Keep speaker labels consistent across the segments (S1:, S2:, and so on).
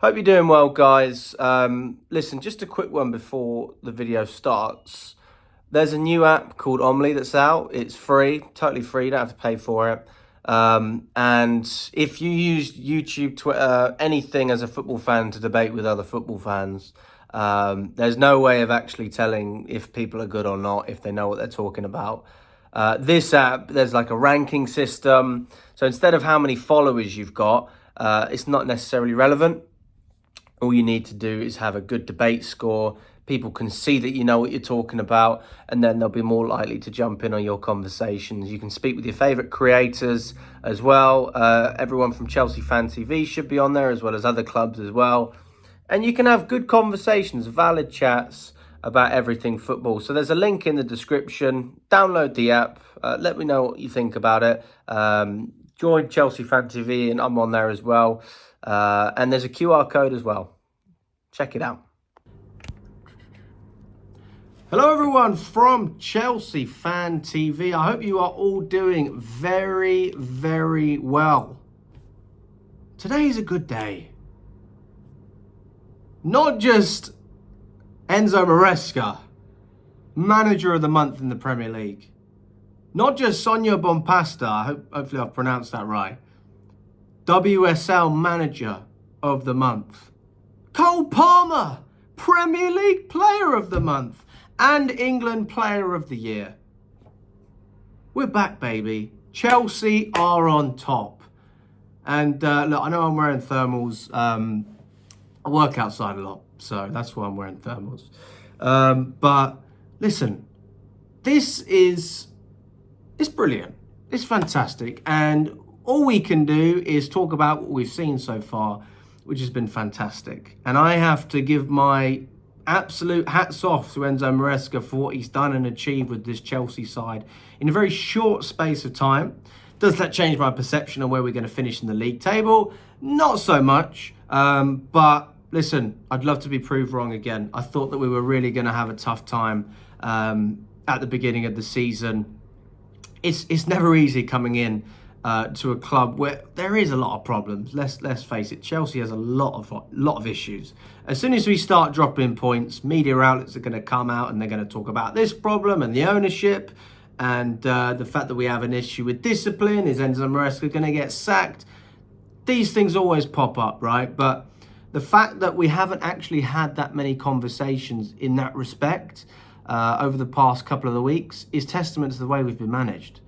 S1: Hope you're doing well, guys. Listen, just a quick one before the video starts. There's a new app called Omly that's out. It's free, totally free. You don't have to pay for it. And if you use YouTube, Twitter, anything as a football fan to debate with other football fans, there's no way of actually telling if people are good or not, if they know what they're talking about. This app, there's like a ranking system. So instead of how many followers you've got, it's not necessarily relevant. All you need to do is have a good debate score. People can see that you know what you're talking about, and then they'll be more likely to jump in on your conversations. You can speak with your favourite creators as well. Everyone from Chelsea Fan TV should be on there, as well as other clubs as well. And you can have good conversations, valid chats about everything football. So there's a link in the description. Download the app. Let me know what you think about it. Join Chelsea Fan TV, and I'm on there as well. And there's a QR code as well. Check it out. Hello everyone from Chelsea Fan TV. I hope you are all doing very, very well. Today is a good day. Not just Enzo Maresca, manager of the month in the Premier League. Not just Sonia Bompasta, hopefully I've pronounced that right. WSL Manager of the Month. Cole Palmer, Premier League Player of the Month. And England Player of the Year. We're back, baby. Chelsea are on top. And look, I know I'm wearing thermals. I work outside a lot, so that's why I'm wearing thermals. But listen, it's brilliant. It's fantastic. And all we can do is talk about what we've seen so far, which has been fantastic. And I have to give my absolute hats off to Enzo Maresca for what he's done and achieved with this Chelsea side in a very short space of time. Does that change my perception on where we're going to finish in the league table? Not so much. But listen, I'd love to be proved wrong again. I thought that we were really going to have a tough time at the beginning of the season. It's never easy coming in to a club where there is a lot of problems. Let's face it, Chelsea has a lot of issues. As soon as we start dropping points, media outlets are going to come out and they're going to talk about this problem and the ownership and the fact that we have an issue with discipline. Is Enzo Maresca going to get sacked? These things always pop up, right? But the fact that we haven't actually had that many conversations in that respect over the past couple of the weeks is testament to the way we've been managed.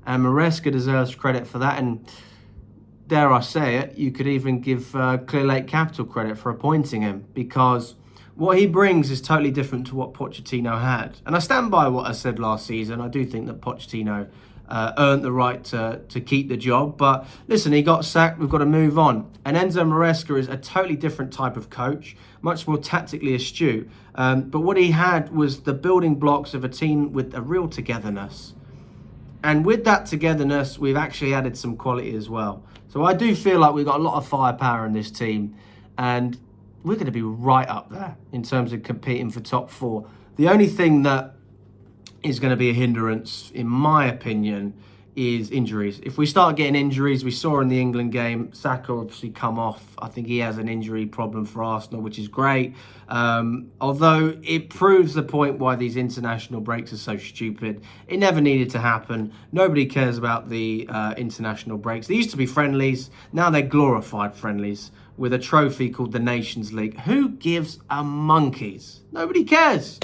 S1: And Maresca deserves credit for that. And dare I say it, you could even give Clear Lake Capital credit for appointing him, because what he brings is totally different to what Pochettino had. And I stand by what I said last season. I do think that Pochettino earned the right to keep the job. But listen, he got sacked. We've got to move on. And Enzo Maresca is a totally different type of coach, much more tactically astute. But what he had was the building blocks of a team with a real togetherness. And with that togetherness, we've actually added some quality as well. So I do feel like we've got a lot of firepower in this team. And we're going to be right up there in terms of competing for top four. The only thing that is going to be a hindrance, in my opinion, is injuries. If we start getting injuries, we saw in the England game, Saka obviously come off. I think he has an injury problem for Arsenal, which is great. Although it proves the point why these international breaks are so stupid. It never needed to happen. Nobody cares about the international breaks. They used to be friendlies. Now they're glorified friendlies with a trophy called the Nations League. Who gives a monkeys? Nobody cares.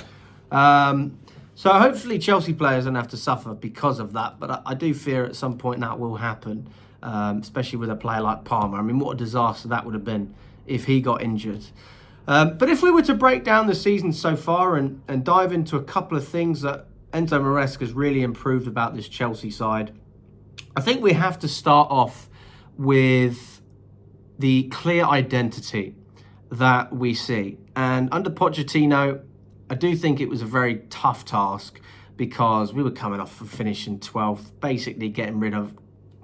S1: So hopefully Chelsea players don't have to suffer because of that. But I do fear at some point that will happen, especially with a player like Palmer. I mean, what a disaster that would have been if he got injured. But if we were to break down the season so far and dive into a couple of things that Enzo Maresca has really improved about this Chelsea side, I think we have to start off with the clear identity that we see. And under Pochettino, I do think it was a very tough task because we were coming off of finishing 12th, basically getting rid of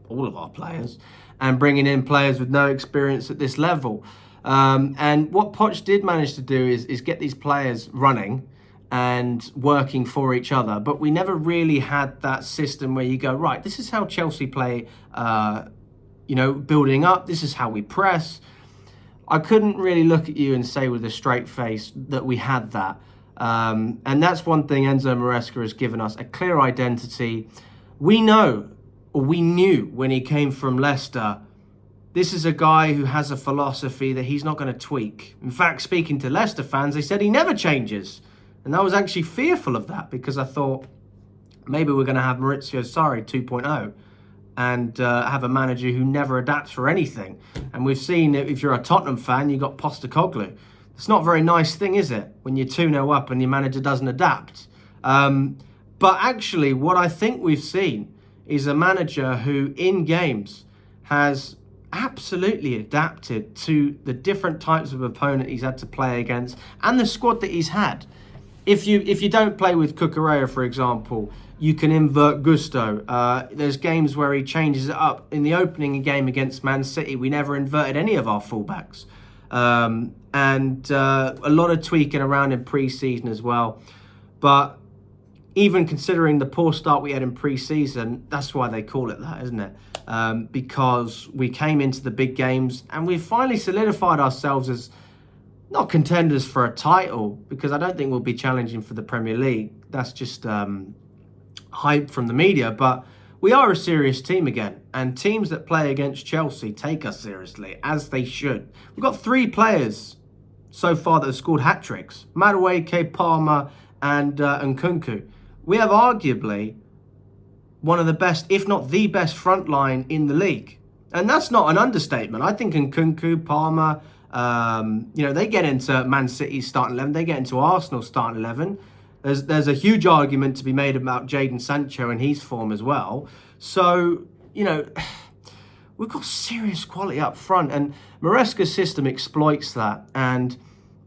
S1: all of our players and bringing in players with no experience at this level. And what Poch did manage to do is get these players running and working for each other. But we never really had that system where you go, right, this is how Chelsea play, building up. This is how we press. I couldn't really look at you and say with a straight face that we had that. And that's one thing Enzo Maresca has given us, a clear identity. We know, or we knew when he came from Leicester, this is a guy who has a philosophy that he's not going to tweak. In fact, speaking to Leicester fans, they said he never changes. And I was actually fearful of that because I thought maybe we're going to have Maurizio Sarri 2.0 and have a manager who never adapts for anything. And we've seen, if you're a Tottenham fan, you've got Postecoglou. It's not a very nice thing, is it, when you're 2-0 up and your manager doesn't adapt? But actually, what I think we've seen is a manager who, in games, has absolutely adapted to the different types of opponent he's had to play against and the squad that he's had. If you don't play with Cucurella, for example, you can invert Gusto. There's games where he changes it up. In the opening game against Man City, we never inverted any of our fullbacks. And a lot of tweaking around in pre-season as well. But even considering the poor start we had in pre-season, that's why they call it that, isn't it? Because we came into the big games and we've finally solidified ourselves as not contenders for a title, because I don't think we'll be challenging for the Premier League. That's just hype from the media. But we are a serious team again. And teams that play against Chelsea take us seriously, as they should. We've got 3 players so far that have scored hat-tricks. Madueke, Palmer and Nkunku. We have arguably one of the best, if not the best, front line in the league. And that's not an understatement. I think Nkunku, Palmer, they get into Man City's starting 11. They get into Arsenal's starting 11. There's a huge argument to be made about Jadon Sancho and his form as well. So, we've got serious quality up front. And Maresca's system exploits that. And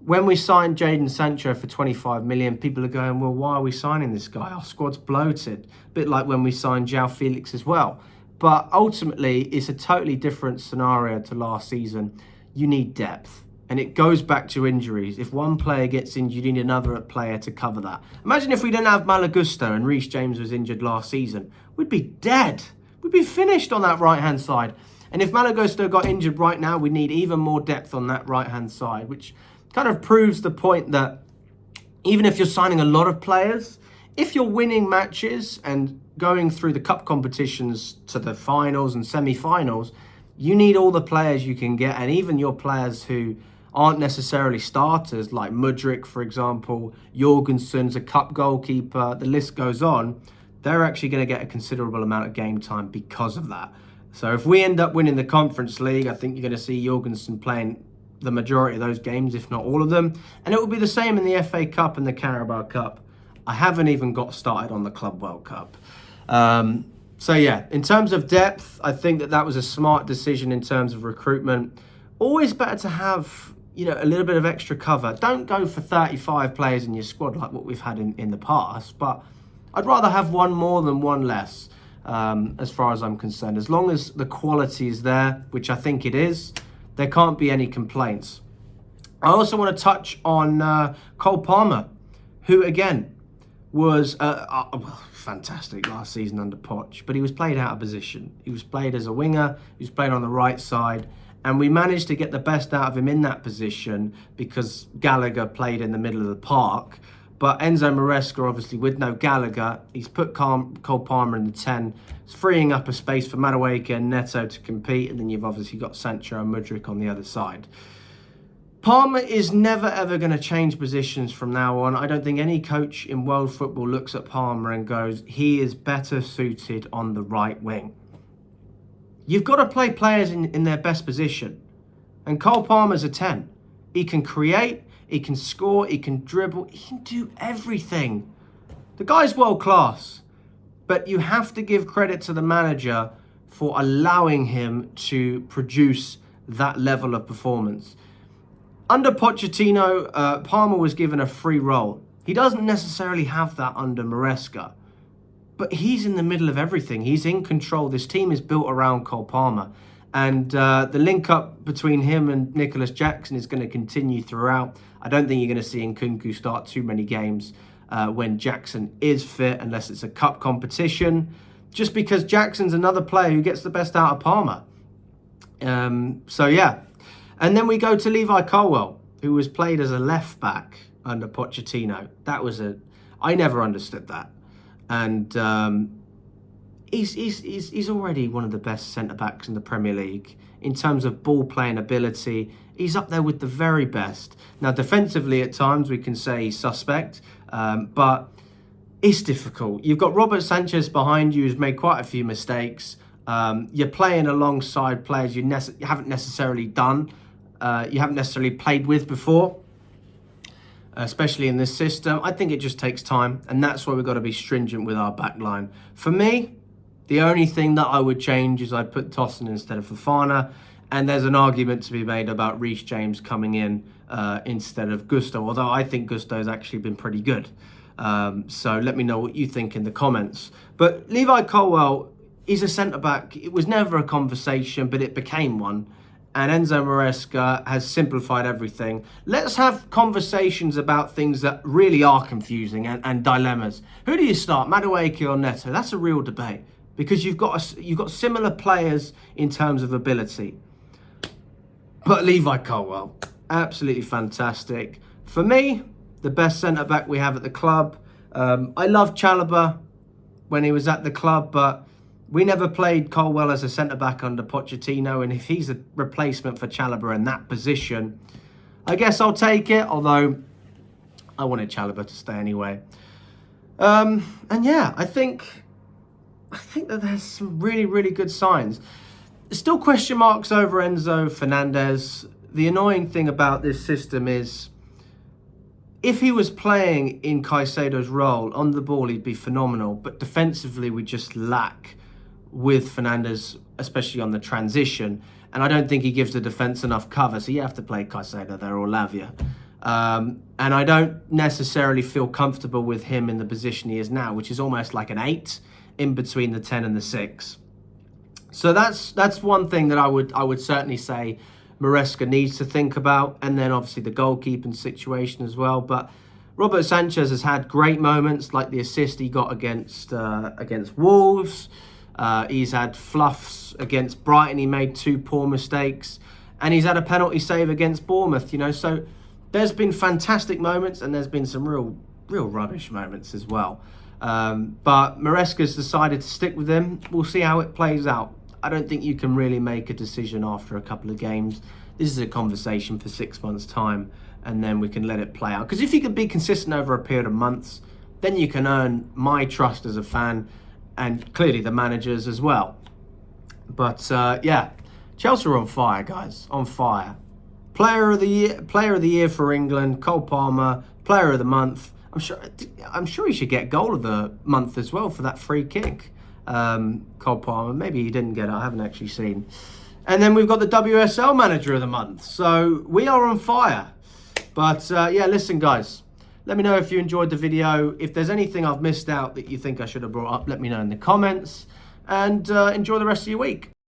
S1: when we signed Jadon Sancho for 25 million, people are going, well, why are we signing this guy? Our squad's bloated. A bit like when we signed João Felix as well. But ultimately, it's a totally different scenario to last season. You need depth. And it goes back to injuries. If one player gets injured, you need another player to cover that. Imagine if we didn't have Malo Gusto and Reece James was injured last season. We'd be dead. We'd be finished on that right-hand side. And if Malo Gusto got injured right now, we need even more depth on that right-hand side, which kind of proves the point that even if you're signing a lot of players, if you're winning matches and going through the cup competitions to the finals and semi-finals, you need all the players you can get. And even your players who aren't necessarily starters, like Mudryk, for example, Jorgensen's a cup goalkeeper, the list goes on, they're actually going to get a considerable amount of game time because of that. So if we end up winning the Conference League, I think you're going to see Jorgensen playing the majority of those games, if not all of them. And it will be the same in the FA Cup and the Carabao Cup. I haven't even got started on the Club World Cup. So yeah, in terms of depth, I think that was a smart decision in terms of recruitment. Always better to have, a little bit of extra cover. Don't go for 35 players in your squad like what we've had in the past, but I'd rather have one more than one less, as far as I'm concerned. As long as the quality is there, which I think it is, there can't be any complaints. I also want to touch on Cole Palmer, who again was fantastic last season under Poch, but he was played out of position. He was played as a winger, he was played on the right side, and we managed to get the best out of him in that position because Gallagher played in the middle of the park. But Enzo Maresca, obviously, with no Gallagher, he's put Cole Palmer in the 10. It's freeing up a space for Madueke and Neto to compete, and then you've obviously got Sancho and Mudryk on the other side. Palmer is never, ever going to change positions from now on. I don't think any coach in world football looks at Palmer and goes, he is better suited on the right wing. You've got to play players in their best position. And Cole Palmer's a 10. He can create, he can score, he can dribble, he can do everything. The guy's world class. But you have to give credit to the manager for allowing him to produce that level of performance. Under Pochettino, Palmer was given a free role. He doesn't necessarily have that under Maresca. But he's in the middle of everything. He's in control. This team is built around Cole Palmer. And the link-up between him and Nicholas Jackson is going to continue throughout. I don't think you're going to see Nkunku start too many games when Jackson is fit, unless it's a cup competition, just because Jackson's another player who gets the best out of Palmer. So, yeah. And then we go to Levi Colwill, who was played as a left back under Pochettino. I never understood that. And he's already one of the best centre-backs in the Premier League. In terms of ball-playing ability, he's up there with the very best. Now, defensively, at times, we can say he's suspect, but it's difficult. You've got Robert Sanchez behind you who's made quite a few mistakes. You're playing alongside players you haven't necessarily played with before, especially in this system. I think it just takes time, and that's why we've got to be stringent with our back line. For me, the only thing that I would change is I'd put Tosin instead of Fofana, and there's an argument to be made about Reece James coming in instead of Gusto, although I think Gusto's actually been pretty good. So let me know what you think in the comments. But Levi Colwill is a centre-back. It was never a conversation, but it became one. And Enzo Maresca has simplified everything. Let's have conversations about things that really are confusing and dilemmas. Who do you start, Madueke or Neto? That's a real debate, because you've got similar players in terms of ability. But Levi Colwill, absolutely fantastic. For me, the best centre-back we have at the club. I loved Chalobah when he was at the club, but we never played Colwill as a centre-back under Pochettino, and if he's a replacement for Chalobah in that position, I guess I'll take it, although I wanted Chalobah to stay anyway. And yeah, I think that there's some really, really good signs. Still question marks over Enzo Fernandez. The annoying thing about this system is, if he was playing in Caicedo's role, on the ball he'd be phenomenal, but defensively we just lack with Fernandez, especially on the transition, and I don't think he gives the defence enough cover, so you have to play Caicedo there or Lavia. And I don't necessarily feel comfortable with him in the position he is now, which is almost like an 8 in between the 10 and the 6. So that's one thing that I would certainly say Maresca needs to think about, and then obviously the goalkeeping situation as well. But Robert Sanchez has had great moments, like the assist he got against Wolves. He's had fluffs against Brighton. He made 2 poor mistakes, and he's had a penalty save against Bournemouth. So there's been fantastic moments, and there's been some real rubbish moments as well. But Maresca's decided to stick with him. We'll see how it plays out. I don't think you can really make a decision after a couple of games. This is a conversation for 6 months' time, and then we can let it play out. Because if you can be consistent over a period of months, then you can earn my trust as a fan, and clearly the managers as well. But yeah, Chelsea are on fire, guys. On fire. Player of the year for England, Cole Palmer. Player of the month. I'm sure he should get goal of the month as well for that free kick. Cole Palmer. Maybe he didn't get it. I haven't actually seen. And then we've got the WSL manager of the month. So we are on fire. But yeah, listen, guys. Let me know if you enjoyed the video. If there's anything I've missed out that you think I should have brought up, let me know in the comments. And enjoy the rest of your week.